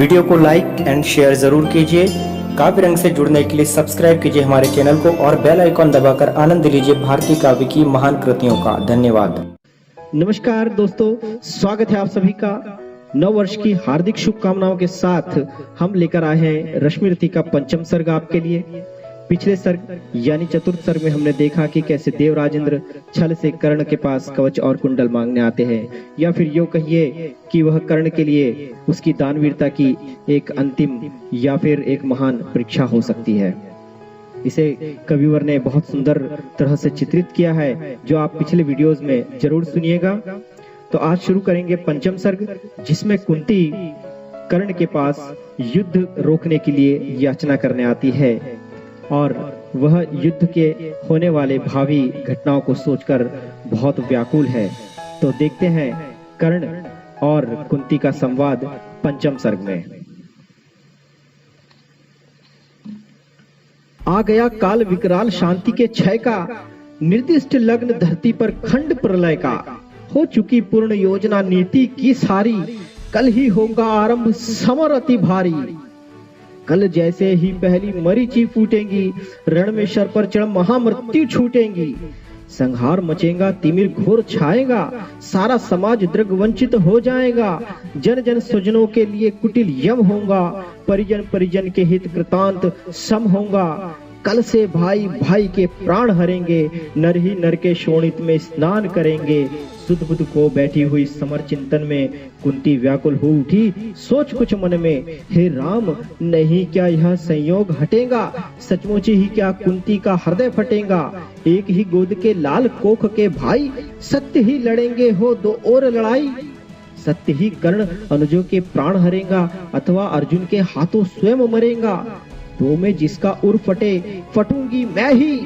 Video को like and share जरूर कीजिए। काव्य रंग से जुड़ने के लिए सब्सक्राइब कीजिए हमारे चैनल को और बेल आइकॉन दबाकर आनंद लीजिए भारतीय काव्य की महान कृतियों का। धन्यवाद। नमस्कार दोस्तों, स्वागत है आप सभी का। नव वर्ष की हार्दिक शुभकामनाओं के साथ हम लेकर आए हैं रश्मि रति का पंचम सर्ग आपके लिए। पिछले सर्ग यानी चतुर्थ सर्ग में हमने देखा कि कैसे देवराज इंद्र छल से कर्ण के पास कवच और कुंडल मांगने आते हैं, या फिर यूं कहिए कि वह कर्ण के लिए उसकी दानवीरता की एक अंतिम या फिर एक महान परीक्षा हो सकती है। इसे कविवर ने बहुत सुंदर तरह से चित्रित किया है, जो आप पिछले वीडियोस में जरूर सुनिएगा। तो आज शुरू करेंगे पंचम सर्ग, जिसमें कुंती कर्ण के पास युद्ध रोकने के लिए याचना करने आती है और वह युद्ध के होने वाले भावी घटनाओं को सोचकर बहुत व्याकुल है। तो देखते हैं कर्ण और कुंती का संवाद पंचम सर्ग में। आ गया काल विकराल शांति के क्षय का, निर्दिष्ट लग्न धरती पर खंड प्रलय का। हो चुकी पूर्ण योजना नीति की सारी, कल ही होगा आरंभ समर अति भारी। कल जैसे ही पहली मरीचि फूटेंगी, रण में शर पर चढ़ महामृत्यु छूटेंगी। संहार मचेगा, तिमिर घोर छाएगा, सारा समाज द्रग वंचित हो जाएगा। जन जन स्वजनों के लिए कुटिल यम होगा, परिजन परिजन के हित कृतांत सम होगा। कल से भाई भाई के प्राण हरेंगे, नर ही नर के शोणित में स्नान करेंगे। सुध बुध को बैठी हुई समर चिंतन में कुंती व्याकुल हो उठी, सोच कुछ मन में, हे राम नहीं क्या यह संयोग हटेगा। सचमुच ही क्या कुंती का हृदय फटेगा। एक ही गोद के लाल कोख के भाई, सत्य ही लड़ेंगे हो दो और लड़ाई। सत्य ही कर्ण अनुजों के प्राण हरेगा, अथवा अर्जुन के हाथों स्वयं मरेगा। दो में जिसका उर फटे फटूंगी मैं ही,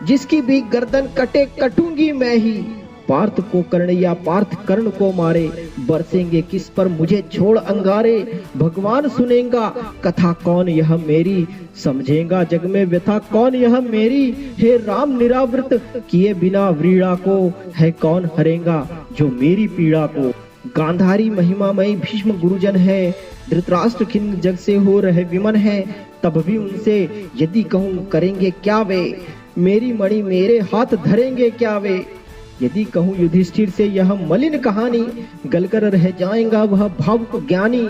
जिसकी भी गर्दन कटे कटूंगी मैं ही। पार्थ को कर्ण या पार्थ कर्ण को मारे, बरसेंगे किस पर मुझे छोड़ अंगारे। भगवान सुनेगा कथा कौन यह मेरी, समझेगा जग में व्यथा कौन यह मेरी। हे राम निरावृत किए बिना व्रीड़ा को, है कौन हरेगा जो मेरी पीड़ा को। गांधारी महिमामयी भीष्म गुरुजन है, धृतराष्ट्र खिन्न जग से हो रहे विमन है। तब भी उनसे यदि कहूँ करेंगे क्या वे, मेरी मणि मेरे हाथ धरेंगे क्या वे। यदि कहूँ युधिष्ठिर से यह मलिन कहानी, गलकर रह जाएगा वह भावुक ज्ञानी।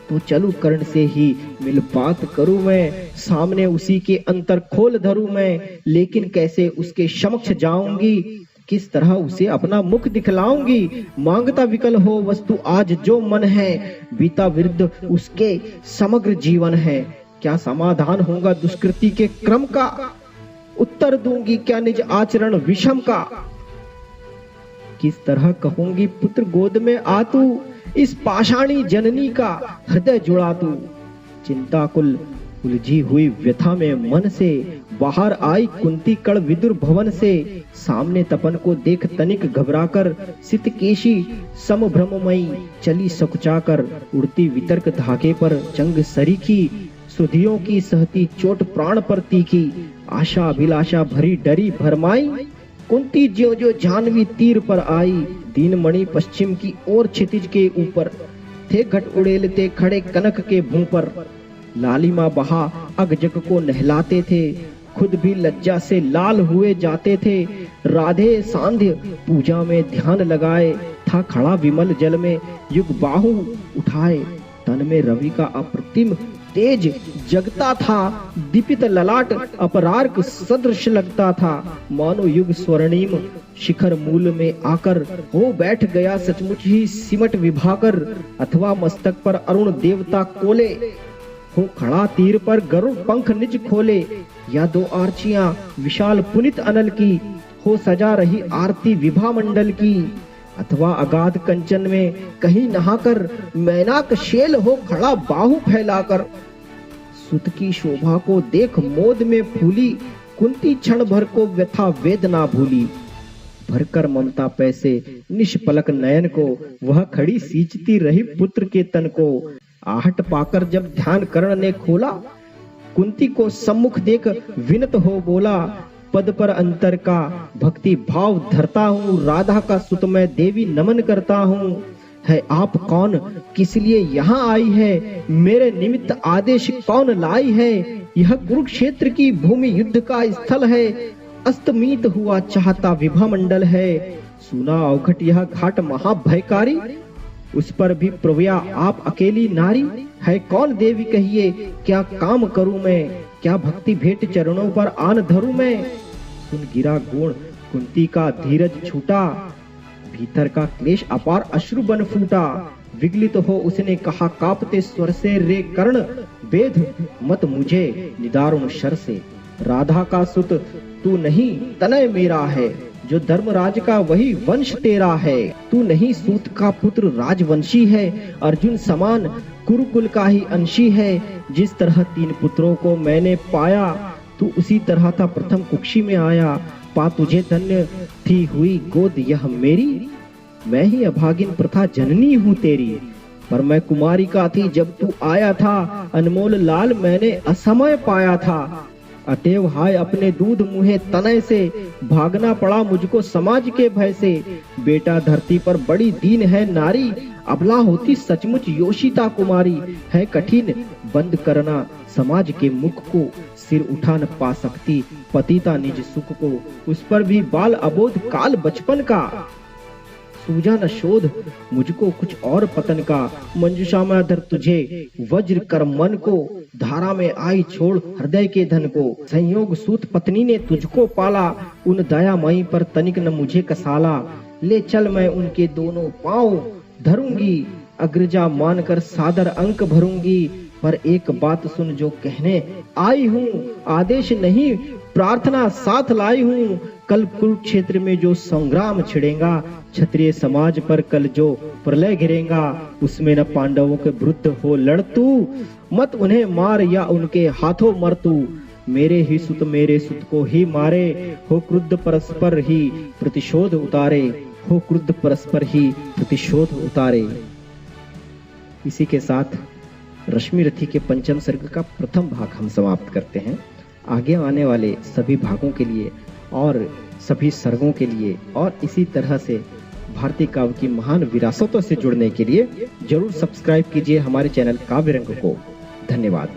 तो चलू कर्ण से ही मिल बात करूं मैं, सामने उसी के अंतर खोल धरूं मैं। लेकिन कैसे उसके समक्ष जाऊंगी, किस तरह उसे अपना मुख दिखलाऊंगी। मांगता विकल हो वस्तु आज जो मन है, बीता विरुद्ध उसके समग्र जीवन है। क्या समाधान होगा दुष्कृति के क्रम का, उत्तर दूंगी क्या निज आचरण विषम का। किस तरह कहूंगी पुत्र गोद में आ तू, इस पाषाणी जननी का हृदय जुड़ा तू। चिंता कुल उलझी हुई व्यथा में मन से, बाहर आई कुंती कण विदुर भवन से। सामने तपन को देख तनिक घबराकर, सितकेशी समभ्रममयी चली सकुचाकर। उड़ती वितर्क धागे पर जंग सरीखी, सुधियों की सहती चोट प्राण पर तीखी। आशा अभिलाषा भरी डरी भरमाई, कुंती ज्यो ज्यो जानवी तीर पर आई। दीनमणि पश्चिम की ओर क्षितिज के ऊपर, थे घट उड़ेलते खड़े कनक के भूं पर। लालिमा बहा अग जग को नहलाते थे, खुद भी लज्जा से लाल हुए जाते थे। राधे सांध्य पूजा में ध्यान लगाए, था खड़ा विमल जल में युग बाहु उठाए। तन में रवि का अप्रतिम तेज जगता था, दीपित ललाट अपरार्क सदृश लगता था। मानो युग स्वर्णिम शिखर मूल में आकर, हो बैठ गया सचमुच ही सिमट विभाकर। अथवा मस्तक पर अरुण देवता कोले, हो खड़ा तीर पर गरुड़ पंख निज खोले। या दो आर्चियां विशाल पुनित अनल की, हो सजा रही आरती विभा मंडल की। अथवा अगाध कंचन में कहीं नहाकर, मैनाक शेल हो खड़ा बाहु फैलाकर। सुत की शोभा को देख मोद में फूली, कुंती क्षण भर को व्यथा वेदना भूली। भरकर ममता पैसे निष्पलक नयन को, वह खड़ी सींचती रही पुत्र के तन को। आहट पाकर जब ध्यान कर्ण ने खोला, कुंती को सम्मुख देख विनत हो बोला। पद पर अंतर का भक्ति भाव धरता हूँ, राधा का सुत मैं देवी नमन करता हूँ। है आप कौन, किस लिए यहाँ आई है, मेरे निमित्त आदेश कौन लाई है। यह कुरुक्षेत्र की भूमि युद्ध का स्थल है, अस्तमित हुआ चाहता विभा मंडल है। सुना अवघट यह घाट महाभयकारी, उस पर भी प्रव्या आप अकेली नारी। है कौन देवी कहिए, क्या काम करूं मैं, क्या भक्ति भेंट चरणों पर आन धरूं मैं। सुन गिरा गुण कुंती का धीरज छूटा, भीतर का क्लेश अपार अश्रु बन फूटा। विगलित हो उसने कहा कांपते स्वर से, रे कर्ण वेद मत मुझे निदारुण शर से। राधा का सुत तू नहीं तनय मेरा है, जो धर्मराज का वही वंश तेरा है। तू नहीं सूत का पुत्र राजवंशी है, अर्जुन समान कुरुकुल का ही अंशी है। जिस तरह 3 पुत्रों को मैंने पाया, तू उसी तरह था प्रथम कुक्षी में आया। पा तुझे धन्य थी हुई गोद यह मेरी, मैं ही अभागिन प्रथा जननी हूँ तेरी। पर मैं कुमारी का थी जब तू आया था, अनमोल लाल मैंने असमय पाया था। अतएव हाय अपने दूध मुहे तनय से, भागना पड़ा मुझको समाज के भय से। बेटा धरती पर बड़ी दीन है नारी, अबला होती सचमुच योषिता कुमारी। है कठिन बंद करना समाज के मुख को, सिर उठा न पा सकती पतिता निज सुख को। उस पर भी बाल अबोध काल बचपन का, सूझा न शोध मुझको कुछ और पतन का। मंजुषा में धर तुझे वज्र कर मन को, धारा में आई छोड़ हृदय के धन को। संयोग सूत पत्नी ने तुझको पाला, उन दयामयी पर तनिक न मुझे कसाला। ले चल मैं उनके दोनों पांव धरूंगी, अग्रजा मानकर सादर अंक भरूंगी। पर एक बात सुन जो कहने आई हूँ, आदेश नहीं प्रार्थना साथ लाई हूँ। कल कुरुक्षेत्र में जो संग्राम छिड़ेगा, क्षत्रिय समाज पर कल जो प्रलय गिरेगा, उसमें न पांडवों के विरुद्ध हो लड़ तू। मत उन्हें मार या उनके हाथों मर तू। मेरे सुत को ही मारे, हो क्रुद्ध परस्पर ही प्रतिशोध उतारे। हो क्रुद्ध परस्पर ही प्रतिशोध उतारे। इसी के साथ रश्मि रथी के पंचम सर्ग का प्रथम भाग हम समाप्त करते हैं। आगे आने वाले सभी भागों के लिए और सभी सर्गों के लिए और इसी तरह से भारतीय काव्य की महान विरासतों से जुड़ने के लिए जरूर सब्सक्राइब कीजिए हमारे चैनल काव्य रंग को। धन्यवाद।